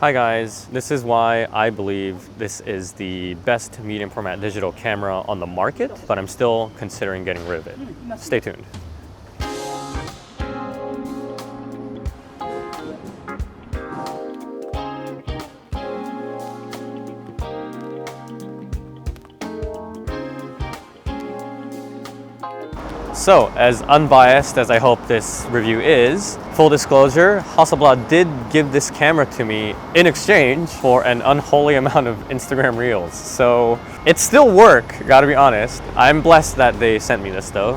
Hi guys, this is why I believe this is the best medium format digital camera on the market, but I'm still considering getting rid of it. Stay tuned. So, as unbiased as I hope this review is, full disclosure, Hasselblad did give this camera to me in exchange for an unholy amount of Instagram Reels. So, it still works, gotta be honest. I'm blessed that they sent me this though,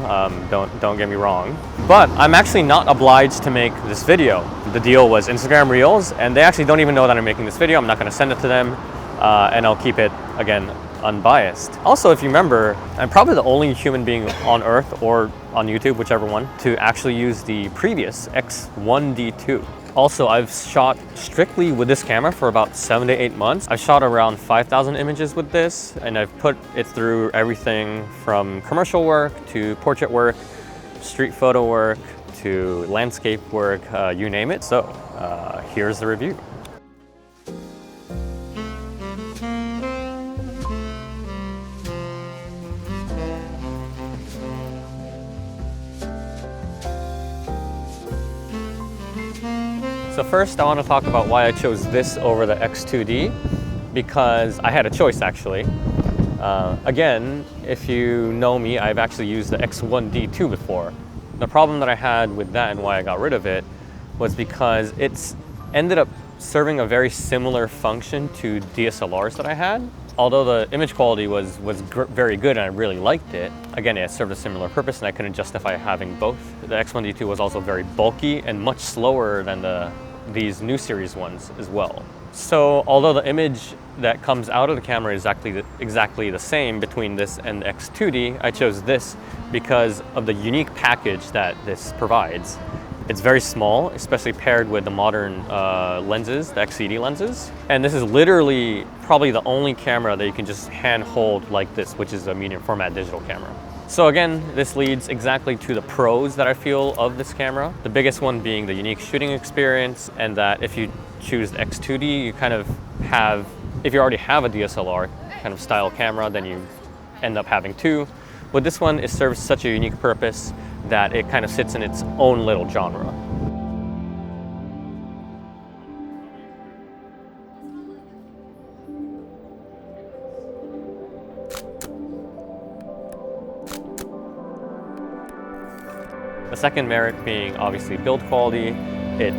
don't get me wrong. But I'm actually not obliged to make this video. The deal was Instagram Reels, and they actually don't even know that I'm making this video. I'm not gonna send it to them, and I'll keep it, again, unbiased. Also, if you remember, I'm probably the only human being on Earth or on YouTube, whichever one, to actually use the previous X1D2. Also, I've shot strictly with this camera for about 7 to 8 months. I've shot around 5,000 images with this, and I've put it through everything from commercial work to portrait work, street photo work to landscape work, you name it. So here's the review. So first I want to talk about why I chose this over the X2D, because I had a choice actually. Again, if you know me, I've actually used the X1D2 before. The problem that I had with that and why I got rid of it was because it's ended up serving a very similar function to DSLRs that I had. Although the image quality was very good and I really liked it, again, it served a similar purpose and I couldn't justify having both. The X1D2 was also very bulky and much slower than these new series ones as well. So although the image that comes out of the camera is exactly the same between this and the X2D, I chose this because of the unique package that this provides. It's very small, especially paired with the modern lenses, the XCD lenses. And this is literally probably the only camera that you can just hand hold like this, which is a medium format digital camera. So again, this leads exactly to the pros that I feel of this camera. The biggest one being the unique shooting experience, and that if you choose the X2D, you kind of have, if you already have a DSLR kind of style camera, then you end up having two. With this one, it serves such a unique purpose that it kind of sits in its own little genre. The second merit being obviously build quality. It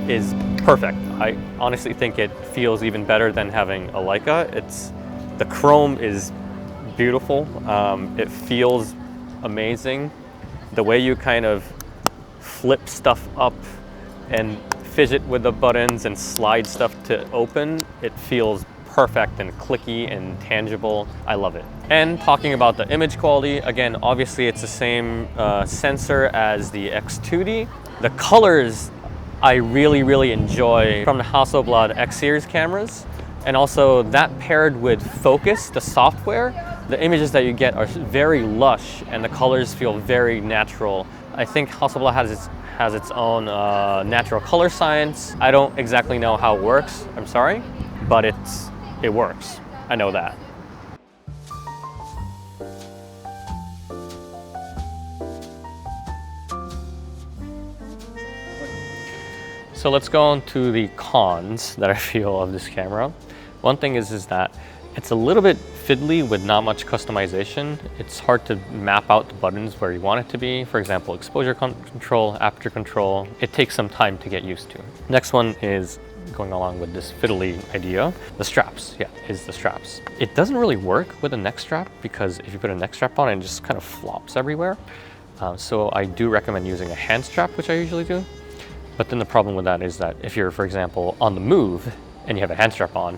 is perfect. I honestly think it feels even better than having a Leica. The chrome is beautiful. It feels amazing. The way you kind of flip stuff up and fidget with the buttons and slide stuff to open, it feels perfect and clicky and tangible. I love it. And talking about the image quality, again, obviously it's the same sensor as the X2D. The colors I really enjoy from the Hasselblad X series cameras, and also that paired with focus, the software, the images that you get are very lush and the colors feel very natural. I think Hasselblad has its own natural color science. I don't exactly know how it works, I'm sorry, but it works. I know that. So let's go on to the cons that I feel of this camera. One thing is that it's a little bit fiddly with not much customization. It's hard to map out the buttons where you want it to be. For example, exposure control, aperture control. It takes some time to get used to. Next one is going along with this fiddly idea. The straps, is the straps. It doesn't really work with a neck strap because if you put a neck strap on, it just kind of flops everywhere. So I do recommend using a hand strap, which I usually do. But then the problem with that is that if you're, for example, on the move and you have a hand strap on,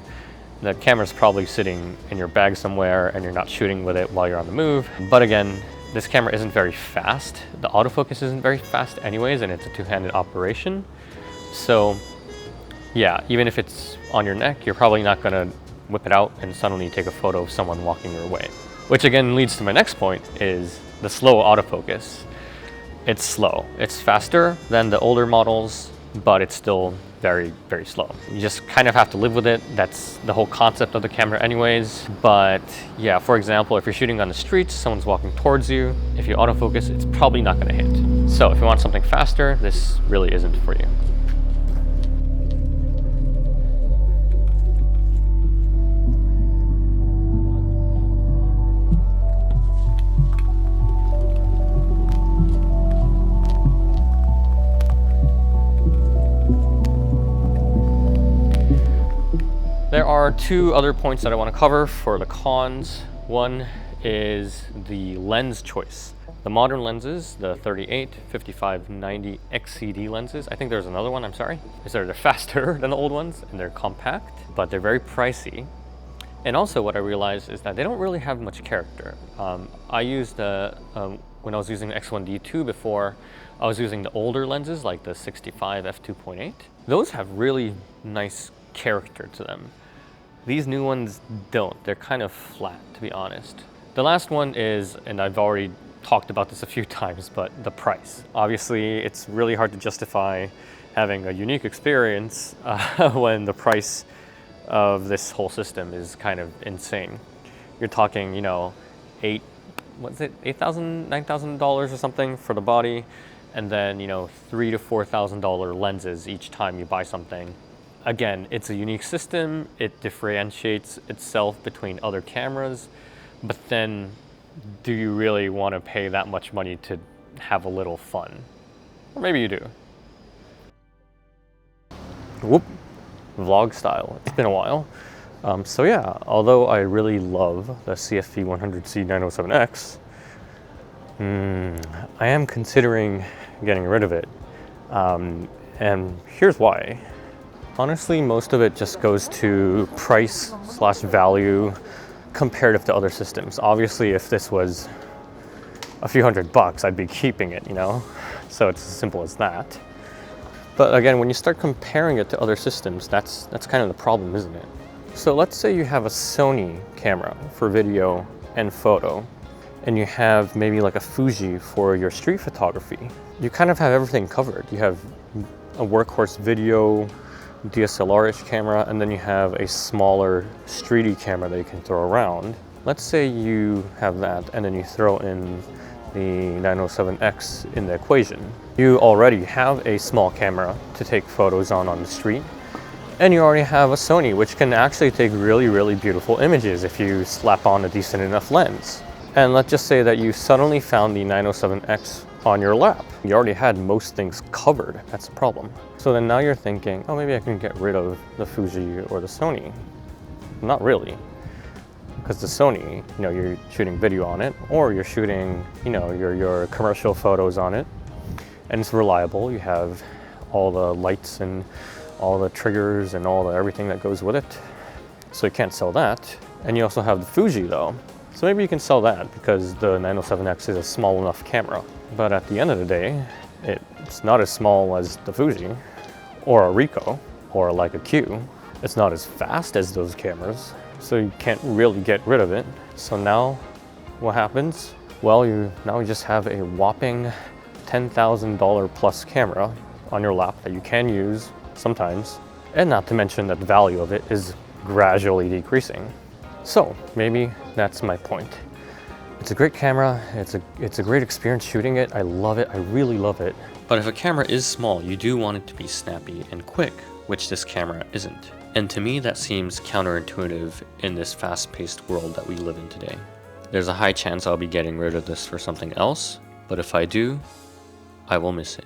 the camera's probably sitting in your bag somewhere and you're not shooting with it while you're on the move. But again, this camera isn't very fast. The autofocus isn't very fast anyways, and it's a two-handed operation. So yeah, even if it's on your neck, you're probably not gonna whip it out and suddenly take a photo of someone walking your way. Which again leads to my next point, is the slow autofocus. It's slow. It's faster than the older models, but it's still very, very slow. You just kind of have to live with it. That's the whole concept of the camera anyways. But yeah, for example, if you're shooting on the streets, someone's walking towards you, if you autofocus, it's probably not gonna hit. So if you want something faster, this really isn't for you. There are two other points that I want to cover for the cons. One is the lens choice. The modern lenses, the 38, 55, 90 XCD lenses, I think there's another one, I'm sorry, is they're faster than the old ones and they're compact, but they're very pricey. And also what I realized is that they don't really have much character. I used when I was using the X1D2 before, I was using the older lenses like the 65 f2.8. Those have really nice character to them. These new ones don't. They're kind of flat, to be honest. The last one is, and I've already talked about this a few times, but the price. Obviously, it's really hard to justify having a unique experience when the price of this whole system is kind of insane. You're talking, you know, $8,000, $9,000 or something for the body, and then, you know, $3,000 to $4,000 lenses each time you buy something. Again, it's a unique system. It differentiates itself between other cameras, but then do you really want to pay that much money to have a little fun? Or maybe you do. Whoop, vlog style. It's been a while. So yeah, although I really love the CFV 100C 907X, I am considering getting rid of it. And here's why. Honestly, most of it just goes to price / value comparative to other systems. Obviously, if this was a few $100, I'd be keeping it, you know? So it's as simple as that. But again, when you start comparing it to other systems, that's kind of the problem, isn't it? So let's say you have a Sony camera for video and photo, and you have maybe like a Fuji for your street photography. You kind of have everything covered. You have a workhorse video, DSLR-ish camera, and then you have a smaller streety camera that you can throw around. Let's say you have that and then you throw in the 907X in the equation. You already have a small camera to take photos on the street, and you already have a Sony which can actually take really, really beautiful images if you slap on a decent enough lens. And let's just say that you suddenly found the 907X on your lap. You already had most things covered. That's the problem. So then now you're thinking, oh, maybe I can get rid of the Fuji or the Sony. Not really. Because the Sony, you know, you're shooting video on it, or you're shooting, you know, your commercial photos on it, and it's reliable. You have all the lights and all the triggers and all the everything that goes with it. So you can't sell that. And you also have the Fuji though. So maybe you can sell that because the 907X is a small enough camera. But at the end of the day, it's not as small as the Fuji or a Ricoh or like a Q. It's not as fast as those cameras, so you can't really get rid of it. So now what happens? Well, now you just have a whopping $10,000 plus camera on your lap that you can use sometimes, and not to mention that the value of it is gradually decreasing. So maybe that's my point. It's a great camera, it's a great experience shooting it, I love it, I really love it. But if a camera is small, you do want it to be snappy and quick, which this camera isn't. And to me that seems counterintuitive in this fast-paced world that we live in today. There's a high chance I'll be getting rid of this for something else, but if I do, I will miss it.